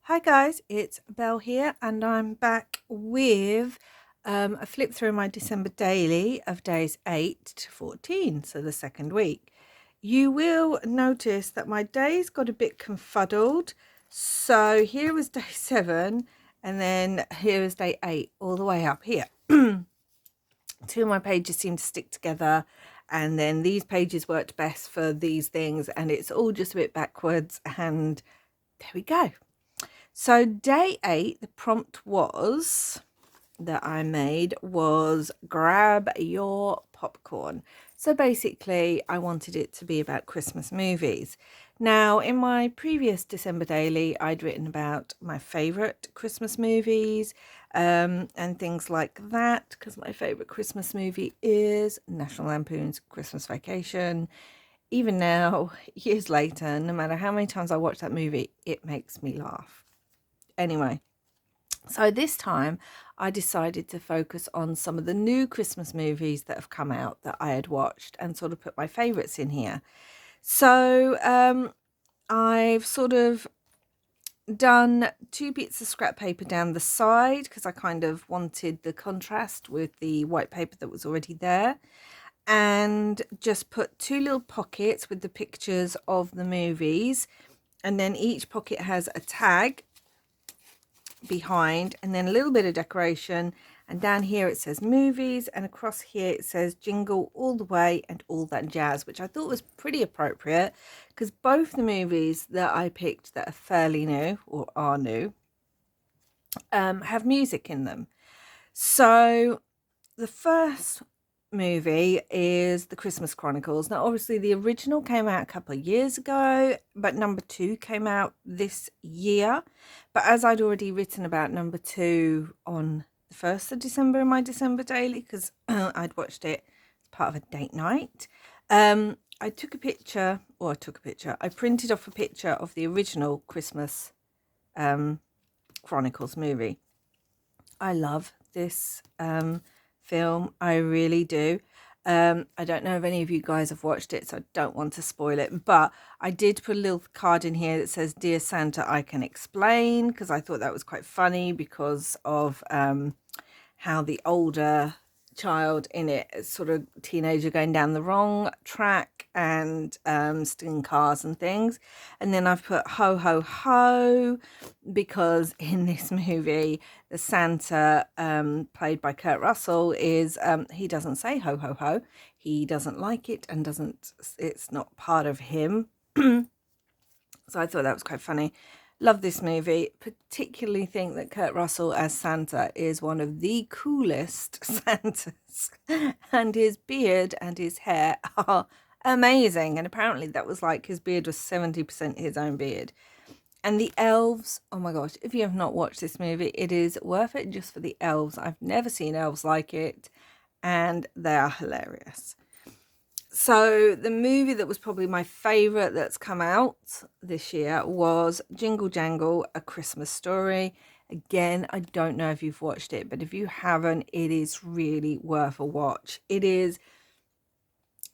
Hi guys, it's Belle here, and I'm back with a flip through my December daily of days 8 to 14, so the second week. You will notice that my days got a bit confuddled. So here was day 7, and then here is day 8, all the way up here. Two of my pages seem to stick together, and then these pages worked best for these things, and it's all just a bit backwards, and there we go. So day 8, the prompt was that I made was grab your popcorn. So basically I wanted it to be about Christmas movies. Now in my previous December daily I'd written about my favourite Christmas movies and things like that, because my favourite Christmas movie is National Lampoon's Christmas Vacation. Even now, years later, no matter how many times I watch that movie, it makes me laugh. Anyway, so this time I decided to focus on some of the new Christmas movies that have come out that I had watched and sort of put my favourites in here. So I've sort of done 2 bits of scrap paper down the side because I kind of wanted the contrast with the white paper that was already there, and just put 2 little pockets with the pictures of the movies, and then each pocket has a tag behind and then a little bit of decoration, and down here it says movies, and across here it says jingle all the way and all that jazz, which I thought was pretty appropriate because both the movies that I picked that are fairly new or are new have music in them. So the first movie is The Christmas Chronicles. Now obviously the original came out a couple of years ago, but number 2 came out this year. But as I'd already written about number 2 on the 1st of December in my December daily, because I'd watched it as part of a date night, I printed off a picture of the original Christmas Chronicles movie. I love this film, I really do. I don't know if any of you guys have watched it, so I don't want to spoil it, but I did put a little card in here that says Dear Santa, I Can Explain, because I thought that was quite funny because of how the older child in it is sort of teenager going down the wrong track and stealing cars and things. And then I've put ho ho ho because in this movie the Santa played by Kurt Russell is he doesn't say ho ho ho, he doesn't like it and it's not part of him. So I thought that was quite funny. Love this movie, particularly think that Kurt Russell as Santa is one of the coolest Santas, and his beard and his hair are amazing, and apparently that was like his beard was 70% his own beard. And the elves, oh my gosh, if you have not watched this movie, it is worth it just for the elves. I've never seen elves like it, and they are hilarious. So the movie that was probably my favourite that's come out this year was Jingle Jangle, A Christmas Story. Again, I don't know if you've watched it, but if you haven't, it is really worth a watch. It is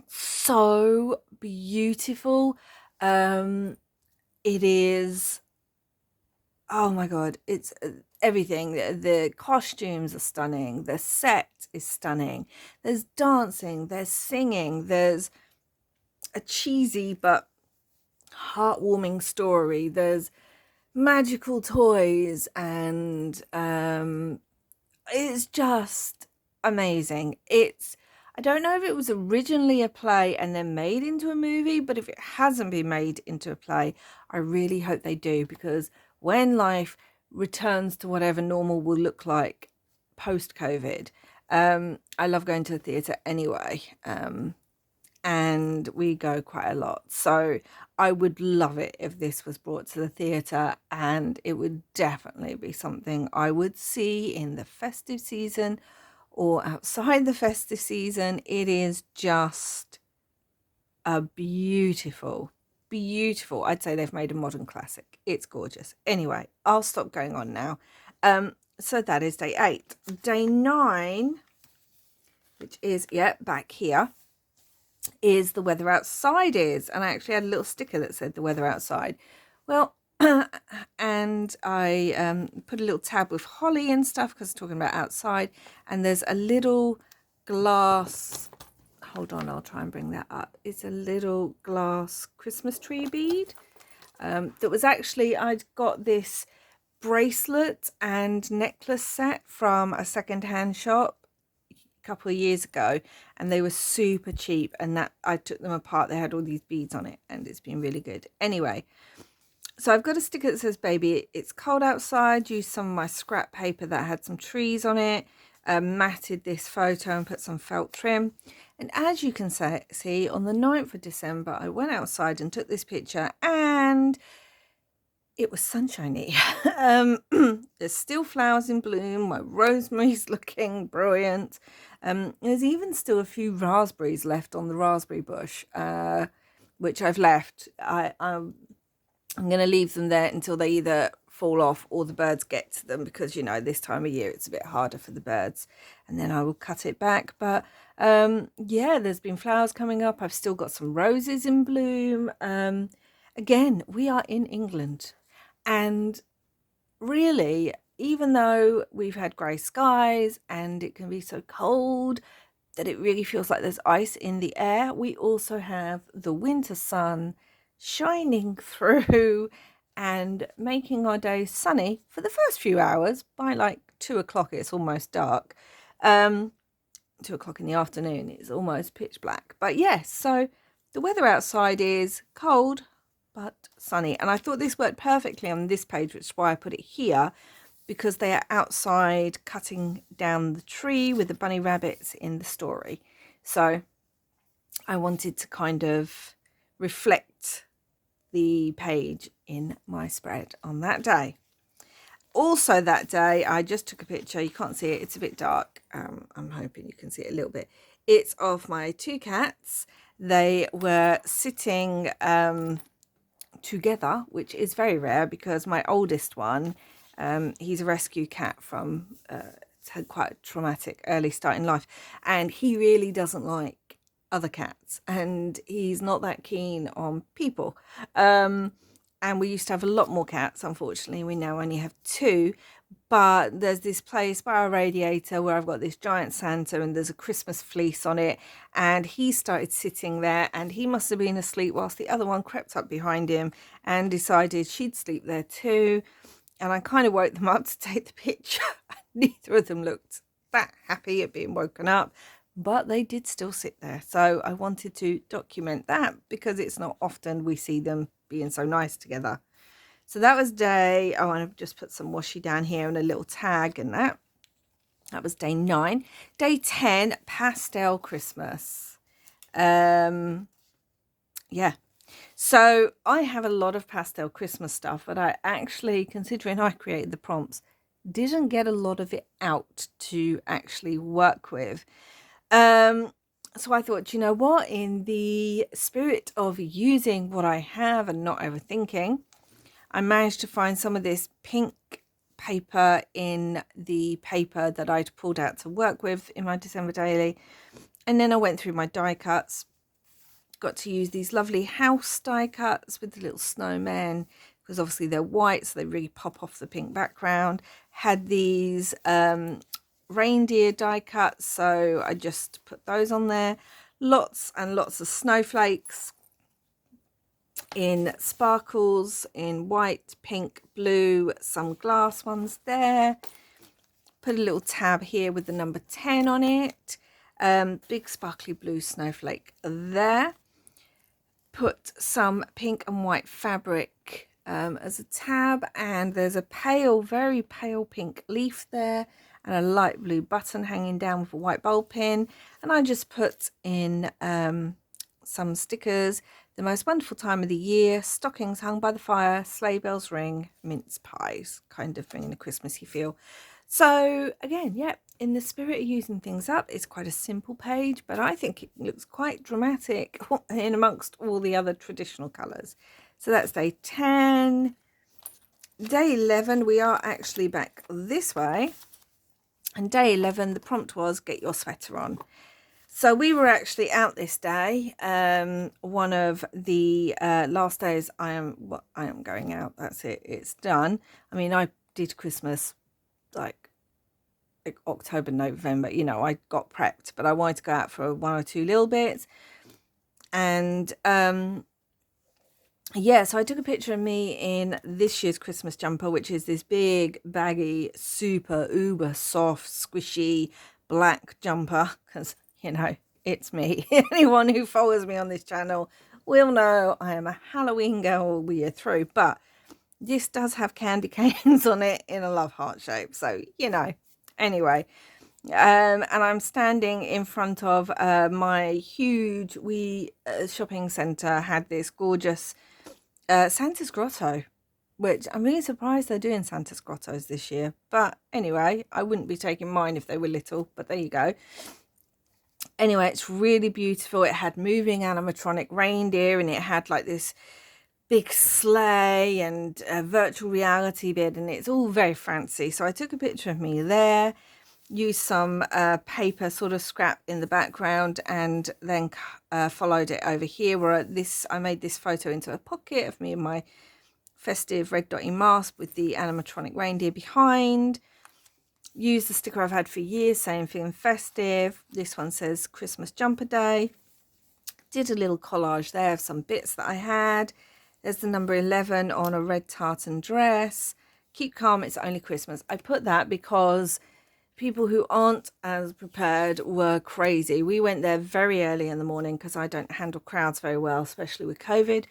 so beautiful. It is, oh my God, it's everything. The costumes are stunning. The set is stunning. There's dancing, there's singing, there's a cheesy but heartwarming story, there's magical toys, and it's just amazing. I don't know if it was originally a play and then made into a movie, but if it hasn't been made into a play, I really hope they do, because when life returns to whatever normal will look like post-COVID, I love going to the theatre anyway, and we go quite a lot. So I would love it if this was brought to the theatre, and it would definitely be something I would see in the festive season or outside the festive season. It is just a beautiful, I'd say they've made a modern classic. It's gorgeous. Anyway, I'll stop going on now. So that is day 8. Day 9, which is back here, is The Weather Outside Is, and I actually had a little sticker that said The Weather Outside. Well, and and I put a little tab with holly and stuff because I'm talking about outside. And there's a little glass, hold on, I'll try and bring that up. It's a little glass Christmas tree bead. That was actually, I'd got this bracelet and necklace set from a second-hand shop a couple of years ago, and they were super cheap, and that I took them apart. They had all these beads on it, and it's been really good. Anyway, so I've got a sticker that says baby it's cold outside. Used some of my scrap paper that had some trees on it, matted this photo and put some felt trim. And as you can see, on the 9th of December I went outside and took this picture, and it was sunshiny. There's still flowers in bloom. My rosemary's looking brilliant. There's even still a few raspberries left on the raspberry bush, which I've left. I'm going to leave them there until they either fall off or the birds get to them, because, you know, this time of year it's a bit harder for the birds, and then I will cut it back. But yeah, there's been flowers coming up. I've still got some roses in bloom. Again, we are in England, and really, even though we've had grey skies and it can be so cold that it really feels like there's ice in the air, we also have the winter sun shining through and making our days sunny for the first few hours. By like 2 o'clock it's almost dark. 2 o'clock in the afternoon it's almost pitch black. But yes, so the weather outside is cold but sunny, and I thought this worked perfectly on this page, which is why I put it here, because they are outside cutting down the tree with the bunny rabbits in the story. So I wanted to kind of reflect the page in my spread on that day. Also that day I just took a picture. You can't see it, it's a bit dark. I'm hoping you can see it a little bit. It's of my 2 cats. They were sitting together, which is very rare, because my oldest one, he's a rescue cat from had quite a traumatic early start in life, and he really doesn't like other cats, and he's not that keen on people. And we used to have a lot more cats. Unfortunately, we now only have 2, but there's this place by our radiator where I've got this giant Santa, and there's a Christmas fleece on it, and he started sitting there, and he must have been asleep whilst the other one crept up behind him and decided she'd sleep there too. And I kind of woke them up to take the picture. Neither of them looked that happy at being woken up, but they did still sit there. So I wanted to document that, because it's not often we see them being so nice together. So that was day, oh, and I've just put some washi down here and a little tag and that. That was day 9. Day 10, pastel Christmas. Yeah. So I have a lot of pastel Christmas stuff, but I actually, considering I created the prompts, didn't get a lot of it out to actually work with. So I thought, you know what, in the spirit of using what I have and not overthinking, I managed to find some of this pink paper in the paper that I'd pulled out to work with in my December daily. And then I went through my die cuts, got to use these lovely house die cuts with the little snowmen, because obviously they're white, so they really pop off the pink background. Had these reindeer die cuts, so I just put those on there. Lots and lots of snowflakes in sparkles, in white, pink, blue, some glass ones there. Put a little tab here with the number 10 on it. Big sparkly blue snowflake there. Put some pink and white fabric as a tab, and there's a pale, very pale pink leaf there, and a light blue button hanging down with a white bowl pin. And I just put in some stickers. The most wonderful time of the year, stockings hung by the fire, sleigh bells ring, mince pies, kind of bringing a Christmassy feel. So again, yeah, in the spirit of using things up, it's quite a simple page, but I think it looks quite dramatic in amongst all the other traditional colours. So that's day 10. Day 11, we are actually back this way. And day 11, the prompt was get your sweater on. So we were actually out this day. One of the last days I am going out. That's it. It's done. I mean, I did Christmas like October, November. You know, I got prepped, but I wanted to go out for one or two little bits. And yeah, so I took a picture of me in this year's Christmas jumper, which is this big, baggy, super uber soft, squishy black jumper, because, you know, it's me. Anyone who follows me on this channel will know I am a Halloween girl all the year through, but this does have candy canes on it in a love heart shape. So, you know, anyway, and I'm standing in front of my huge shopping centre had this gorgeous Santa's Grotto, which I'm really surprised they're doing Santa's Grottos this year. But anyway, I wouldn't be taking mine if they were little, but there you go. Anyway, it's really beautiful. It had moving animatronic reindeer, and it had like this big sleigh and a virtual reality bit, and it's all very fancy. So I took a picture of me there, used some paper sort of scrap in the background, and then followed it over here where I made this photo into a pocket of me in my festive red dotty mask with the animatronic reindeer behind. Used the sticker I've had for years saying feeling festive. This one says Christmas jumper day. Did a little collage there of some bits that I had. There's the number 11 on a red tartan dress. Keep calm, it's only Christmas. I put that because people who aren't as prepared were crazy. We went there very early in the morning because I don't handle crowds very well, especially with COVID.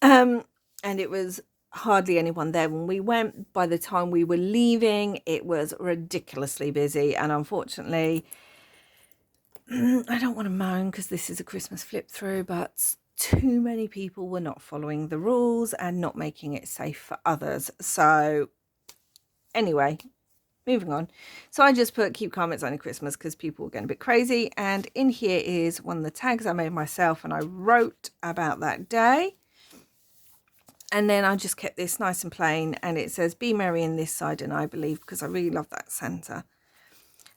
And it was hardly anyone there when we went. By the time we were leaving, it was ridiculously busy. And unfortunately, I don't want to moan because this is a Christmas flip through, but too many people were not following the rules and not making it safe for others. So anyway, moving on. So I just put keep calm, it's only Christmas, because people were getting a bit crazy. And in here is one of the tags I made myself, and I wrote about that day. And then I just kept this nice and plain, and it says be merry in this side and I believe, because I really love that Santa.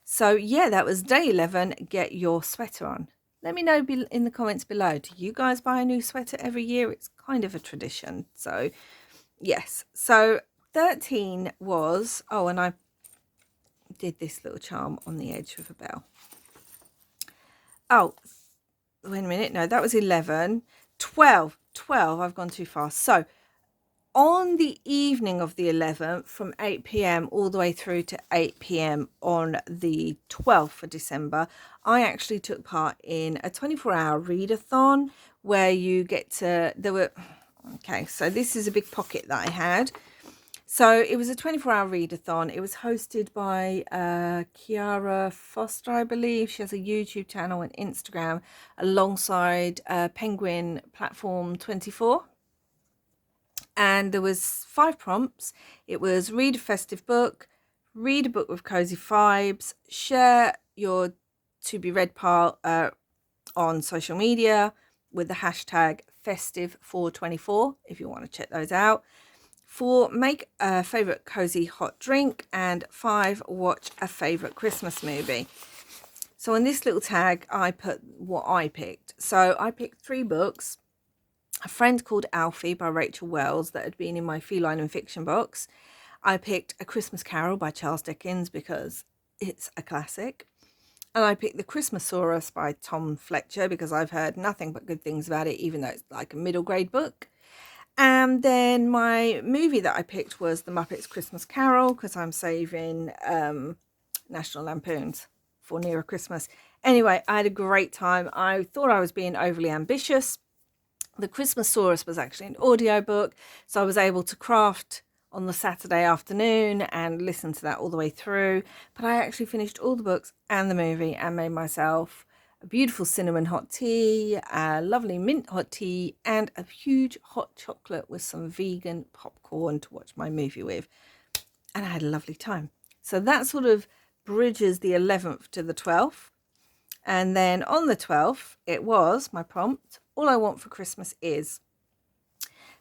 So yeah, that was day 11. Get your sweater on. Let me know in the comments below, do you guys buy a new sweater every year? It's kind of a tradition. So yes. So 13 was, oh, and I did this little charm on the edge of a bell. Oh, wait a minute. No, that was 11. 12. I've gone too fast. So on the evening of the 11th, from 8 p.m. all the way through to 8 p.m. on the 12th of December, I actually took part in a 24-hour readathon where you get to, okay, so this is a big pocket that I had. So it was a 24-hour readathon. It was hosted by Kiara Foster, I believe. She has a YouTube channel and Instagram alongside Penguin Platform 24. And there was 5 prompts. It was read a festive book, read a book with cozy vibes, share your to be read part on social media with the hashtag festive424 if you want to check those out. 4, make a favourite cozy hot drink. And 5, watch a favourite Christmas movie. So on this little tag, I put what I picked. So I picked 3 books. A Friend Called Alfie by Rachel Wells that had been in my feline and fiction box. I picked A Christmas Carol by Charles Dickens because it's a classic. And I picked The Christmasaurus by Tom Fletcher because I've heard nothing but good things about it, even though it's like a middle grade book. And then my movie that I picked was The Muppets Christmas Carol because I'm saving National Lampoons for nearer Christmas. Anyway, I had a great time. I thought I was being overly ambitious. The Christmasaurus was actually an audiobook, so I was able to craft on the Saturday afternoon and listen to that all the way through. But I actually finished all the books and the movie and made myself a beautiful cinnamon hot tea, a lovely mint hot tea, and a huge hot chocolate with some vegan popcorn to watch my movie with. And I had a lovely time. So that sort of bridges the 11th to the 12th. And then on the 12th, it was my prompt, all I want for Christmas is.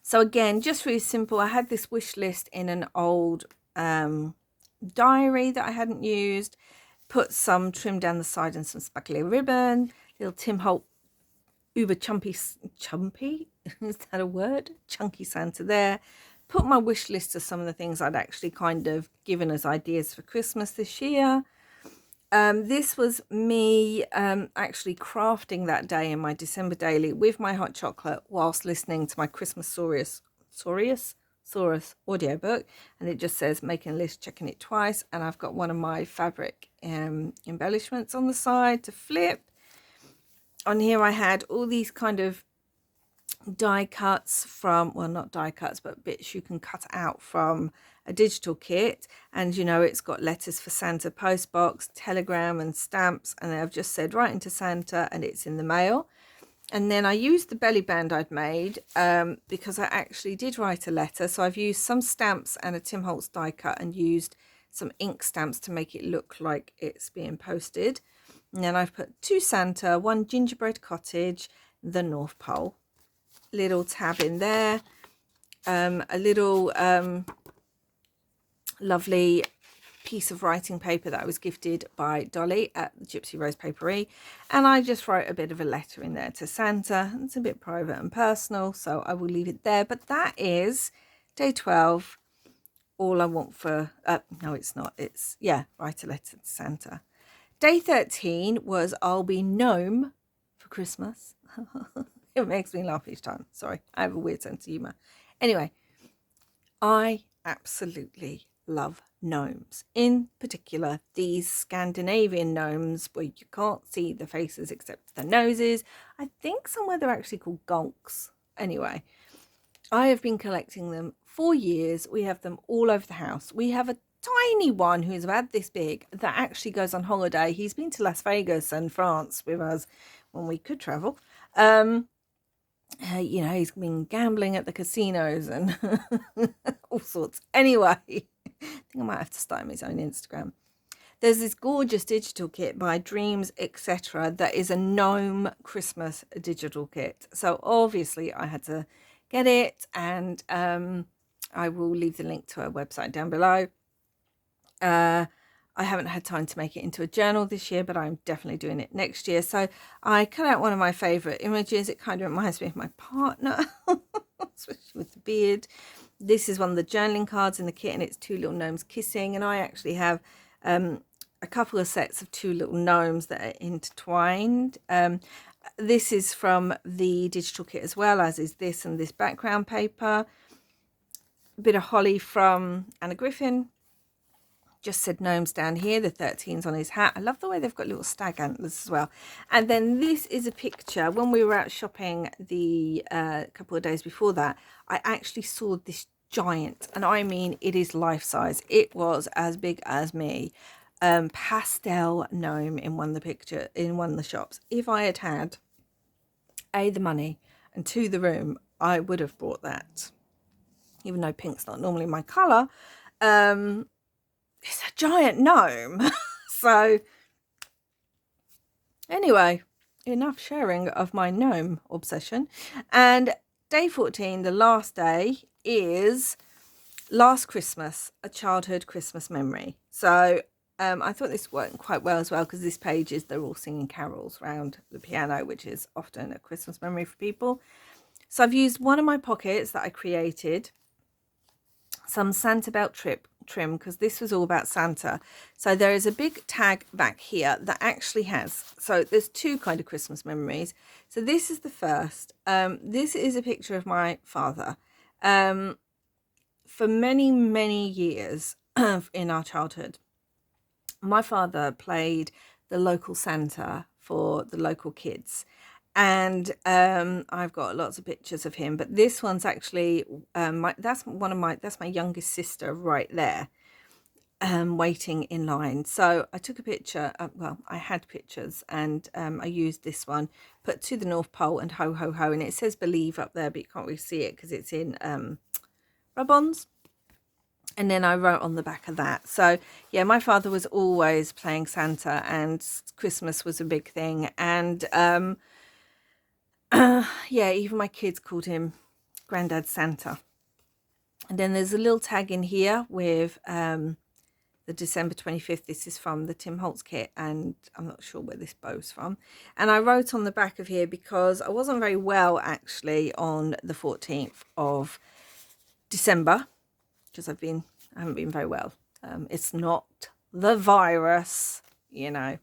So again, just really simple. I had this wish list in an old diary that I hadn't used. Put some trim down the side and some sparkly ribbon. little Uba chumpy, is that a word? Chunky Santa there. Put my wish list of some of the things I'd actually kind of given as ideas for Christmas this year. This was me actually crafting that day in my December daily with my hot chocolate whilst listening to my Christmasaurus audiobook, and it just says making a list, checking it twice, and I've got one of my fabric embellishments on the side to flip. On here I had all these kind of die cuts from, well, not die cuts, but bits you can cut out from a digital kit, and you know, it's got letters for Santa, postbox, telegram and stamps, and I've just said right into Santa and it's in the mail. And then I used the belly band I'd made because I actually did write a letter, so I've used some stamps and a Tim Holtz die cut and used some ink stamps to make it look like it's being posted. And then I've put to Santa, one gingerbread cottage, the North Pole, little tab in there, a little lovely piece of writing paper that I was gifted by Dolly at the Gypsy Rose Papery, and I just wrote a bit of a letter in there to Santa. It's a bit private and personal, so I will leave it there. But that is day 12. All I want for no, it's not, it's write a letter to Santa. Day 13 was I'll be gnome for Christmas. It makes me laugh each time. Sorry, I have a weird sense of humor. Anyway, I absolutely love gnomes, in particular these Scandinavian gnomes where you can't see the faces except the noses. I think somewhere they're actually called gonks. Anyway, I have been collecting them for years. We have them all over the house. We have a tiny one who's about this big that actually goes on holiday. He's been to Las Vegas and France with us when we could travel. You know, he's been gambling at the casinos and all sorts. Anyway, I think I might have to start him his own Instagram. There's this gorgeous digital kit by Dreamz, etc. that is a gnome Christmas digital kit. So obviously I had to get it, and I will leave the link to our website down below. I haven't had time to make it into a journal this year, but I'm definitely doing it next year. So I cut out one of my favourite images. It kind of reminds me of my partner, especially with the beard. This is one of the journaling cards in the kit, and it's two little gnomes kissing. And I actually have a couple of sets of two little gnomes that are intertwined. This is from the digital kit as well, as is this and this background paper. A bit of holly from Anna Griffin. Just said gnomes down here, the 13's on his hat. I love the way they've got little stag antlers as well. And then this is a picture. When we were out shopping the couple of days before that, I actually saw this giant, and I mean it is life size. It was as big as me. Pastel gnome in one of the shops. If I had had A, the money, and 2, the room, I would have bought that. Even though pink's not normally my colour. It's a giant gnome. So anyway, enough sharing of my gnome obsession. And day 14, the last day, is Last Christmas, a childhood Christmas memory. So I thought this worked quite well as well, because this page is they're all singing carols around the piano, which is often a Christmas memory for people. So I've used one of my pockets that I created, some Santa belt trim, because this was all about Santa. So there is a big tag back here that actually has, so there's two kind of Christmas memories. So this is the first. This is a picture of my father. For many years in our childhood, my father played the local Santa for the local kids, and I've got lots of pictures of him, but this one's actually that's my youngest sister right there, waiting in line. So I took a picture, well, I had pictures, and I used this one, put to the North Pole and ho ho ho, and it says believe up there, but you can't really see it because it's in rub-ons. And then I wrote on the back of that. So yeah, my father was always playing Santa, and Christmas was a big thing. And yeah, even my kids called him Granddad Santa. And then there's a little tag in here with the the December 25th. This is from the Tim Holtz kit, and I'm not sure where this bow's from. And I wrote on the back of here because I wasn't very well actually on the 14th of December, because I haven't been very well. It's not the virus, you know.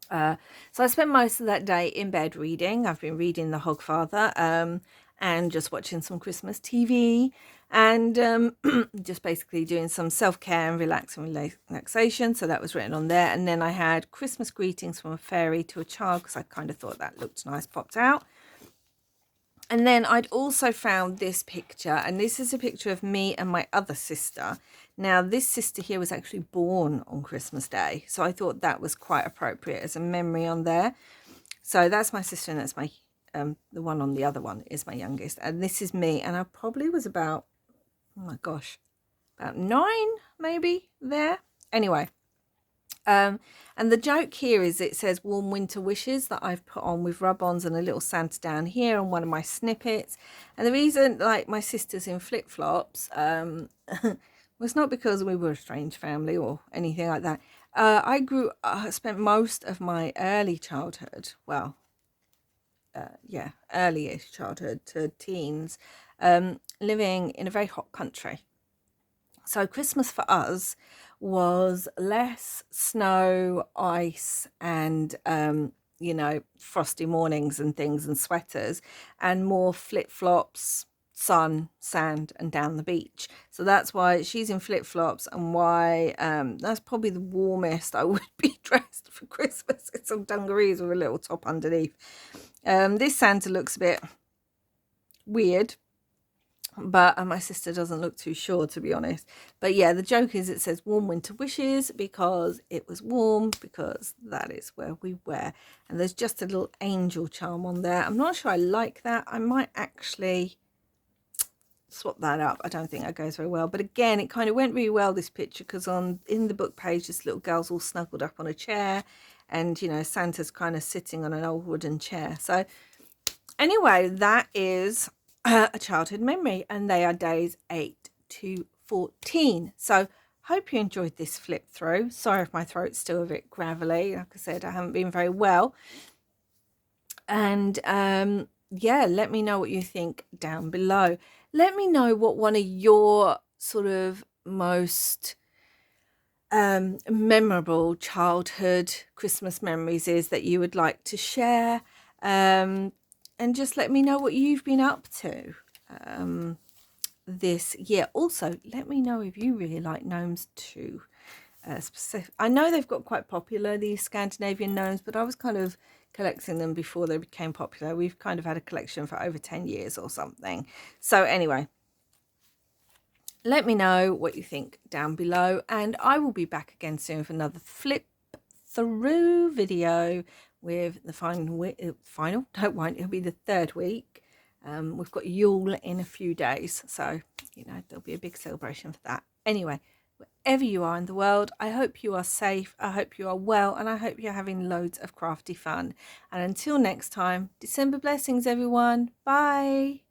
So I spent most of that day in bed reading. I've been reading The Hogfather and just watching some Christmas TV and just basically doing some self-care and relaxation. So that was written on there. And then I had Christmas greetings from a fairy to a child because I kind of thought that looked nice, popped out. And then I'd also found this picture, and this is a picture of me and my other sister. Now, this sister here was actually born on Christmas Day, so I thought that was quite appropriate as a memory on there. So that's my sister, and that's my the one on the other one is my youngest, and this is me, and I probably was about, oh my gosh, about 9 maybe there. Anyway. And the joke here is it says warm winter wishes that I've put on with rub-ons and a little Santa down here on one of my snippets. And the reason, like, my sister's in flip-flops was not because we were a strange family or anything like that. I spent most of my early childhood, well, early-ish childhood to teens, living in a very hot country. So Christmas for us was less snow, ice, and, you know, frosty mornings and things and sweaters, and more flip-flops, sun, sand, and down the beach. So that's why she's in flip-flops, and why that's probably the warmest I would be dressed for Christmas. It's some dungarees with a little top underneath. This Santa looks a bit weird, but my sister doesn't look too sure, to be honest. But yeah, the joke is it says warm winter wishes because it was warm, because that is where we were. And there's just a little angel charm on there. I'm not sure I like that. I might actually swap that up. I don't think that goes very well, but again, it kind of went really well, this picture, because in the book page this little girl's all snuggled up on a chair, and you know, Santa's kind of sitting on an old wooden chair. So anyway, that is a childhood memory, and they are days 8 to 14. So hope you enjoyed this flip through. Sorry if my throat's still a bit gravelly. Like I said, I haven't been very well. And yeah, let me know what you think down below. Let me know what one of your sort of most memorable childhood Christmas memories is that you would like to share. And just let me know what you've been up to this year. Also, let me know if you really like gnomes too. I know they've got quite popular, these Scandinavian gnomes, but I was kind of collecting them before they became popular. We've kind of had a collection for over 10 years or something. So anyway, let me know what you think down below, and I will be back again soon with another flip through video with the final, don't worry, it'll be the 3rd week. We've got Yule in a few days, so you know, there'll be a big celebration for that. Anyway, wherever you are in the world, I hope you are safe, I hope you are well, and I hope you're having loads of crafty fun. And until next time, December blessings everyone. Bye.